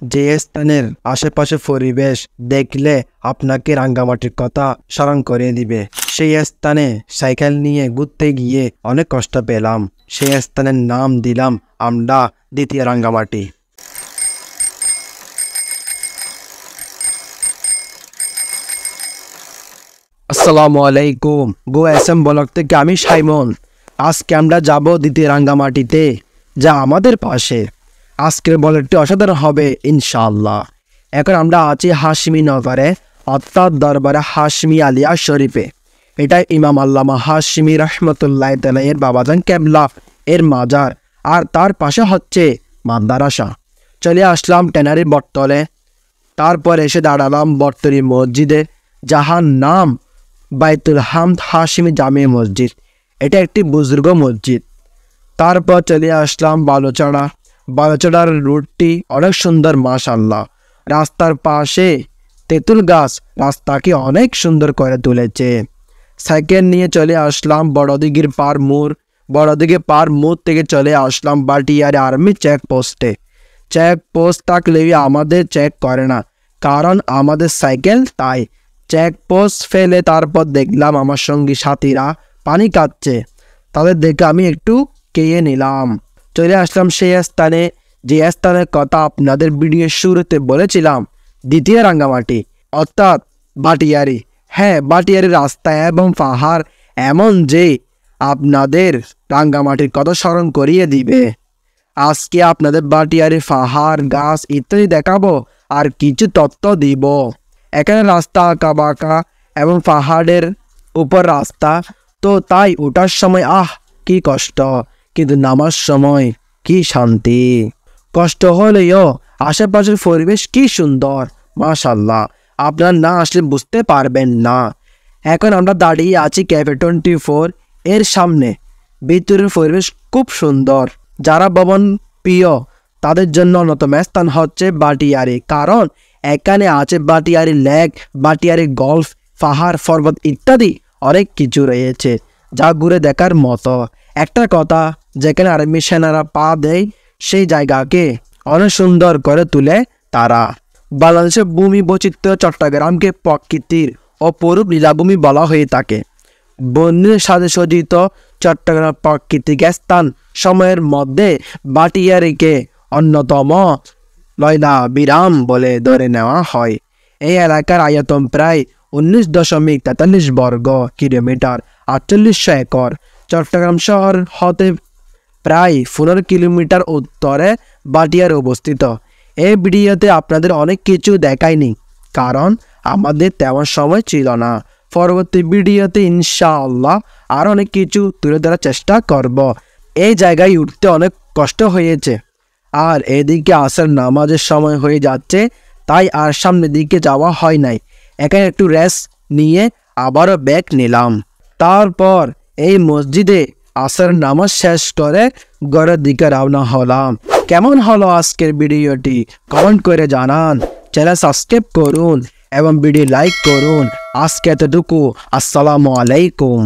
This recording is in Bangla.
যে স্থানের আশেপাশে পরিবেশ দেখলে আপনাকে রাঙ্গামাটির কথা স্মরণ করিয়ে দিবে। সেই স্থানে সাইকেল নিয়ে ঘুরতে গিয়ে অনেক কষ্ট পেলাম। সেই স্থানের নাম দিলাম আমরা দ্বিতীয় রাঙ্গামাটি। আসসালামু আলাইকুম, গো এসএম ব্লগ থেকে আমি সাইমন। আজকে আমরা যাব দ্বিতীয় রাঙ্গামাটিতে, যা আমাদের পাশে। আজকের ব্লগটি অসাধারণ হবে ইনশাআল্লাহ। এখন আমরা আছি হাশমি নগরে, অর্থাৎ দরবারে হাশমি আলিয়া শরীফে। এটা ইমাম আল্লামা হাশমি রহমতুল্লাহ তাআলা এর বাবাজান কেবলা এর মাজার, আর তার পাশে হচ্ছে মাদ্রাসা। চলে আসলাম ট্যানারি বটতলে, তারপর এসে দাঁড়ালাম বটতলি মসজিদে, যাহার নাম বাইতুল হামদ হাশমি জামে মসজিদ। এটা একটি বুজুর্গ মসজিদ। তারপর চলে আসলাম বালুচড়া। বালুচড়ার রুটটি অনেক সুন্দর মাশাআল্লাহ। রাস্তার পাশে তেঁতুল গাছ রাস্তাকে অনেক সুন্দর করে তুলেছে। সাইকেল নিয়ে চলে আসলাম বড়দিঘির পার মোড়। বড়দিঘি পার মোড় থেকে চলে আসলাম বাটিয়ারি আর্মি চেকপোস্টে। চেকপোস্ট থাকলেও আমাদের চেক করে না, কারণ আমাদের সাইকেল। তাই চেকপোস্ট ফেলে তারপর দেখলাম আমার সঙ্গী সাথীরা পানি খাচ্ছে। তাদের দেখে আমি একটু খেয়ে নিলাম। চলে আসলাম সেই স্থানে, যে স্থানের কথা আপনাদের ভিডিওর শুরুতে বলেছিলাম, দ্বিতীয় রাঙ্গামাটি, অর্থাৎ বাটিয়ারি। হ্যাঁ, বাটিয়ারি রাস্তা এবং পাহাড় এমন যে আপনাদের রাঙ্গামাটির কথা স্মরণ করিয়ে দিবে। আজকে আপনাদের বাটিয়ারি পাহাড়, গাছ ইত্যাদি দেখাবো আর কিছু তথ্য দিব। এখানে রাস্তা আঁকা বাঁকা এবং পাহাড়ের উপর রাস্তা, তো তাই ওঠার সময় কি কষ্ট, কিন্তু নামার সময় কি শান্তি। কষ্ট হলেও আশেপাশের পরিবেশ কি সুন্দর মাশাআল্লাহ, আপনারা না আসলে বুঝতে পারবেন না। এখন আমরা দাঁড়িয়ে আছি ক্যাফে 24 এর সামনে। ভিতরের পরিবেশ খুব সুন্দর। যারা ভ্রমণ প্রিয় তাদের জন্য অন্যতম স্থান হচ্ছে বাটিয়ারি, কারণ এখানে আছে বাটিয়ারি লেক, বাটিয়ারি গল্ফ, পাহাড় পর্বত ইত্যাদি অনেক কিছু রয়েছে যা ঘুরে দেখার মতো। একটা কথা, যেখানে আর্মি সেনারা পা দেয় সেই জায়গাকে অনেক সুন্দর করে তুলে তারা। বাংলাদেশের ভূমি বৈচিত্র্য চট্টগ্রামকে প্রকৃতির অপরূপ লীলাভূমি বলা হয়ে থাকে। বন্যের সাথে সজ্জিত চট্টগ্রাম প্রাকৃতিক স্থান সময়ের মধ্যে বাটিয়ারিকে অন্যতম লয়লাভিরাম বলে ধরে নেওয়া হয়। এই এলাকার আয়তন প্রায় 19.43 বর্গ কিলোমিটার, 4800 একর। চট্টগ্রাম শহর হতে প্রায় 15 কিলোমিটার উত্তরে বাটিয়ারি অবস্থিত। এই ভিডিওতে আপনাদের অনেক কিছু দেখায়নি, কারণ আমাদের তেমন সময় ছিল না। পরবর্তী ভিডিওতে ইনশাআল্লাহ আর অনেক কিছু তুলে ধরার চেষ্টা করব। এই জায়গায় উঠতে অনেক কষ্ট হয়েছে, আর এদিকে আসার নামাজের সময় হয়ে যাচ্ছে, তাই আর সামনের দিকে যাওয়া হয় নাই। এখানে একটু রেস্ট নিয়ে আবারও ব্যাক নিলাম। তারপর এই মসজিদে আসর নামাজ শেষ করে ঘরের দিকে রওনা হলাম। কেমন হলো আজকের ভিডিওটি কমেন্ট করে জানান, চ্যানেল সাবস্ক্রাইব করুন এবং ভিডিও লাইক করুন। আজকে এতটুকু। আসসালামু আলাইকুম।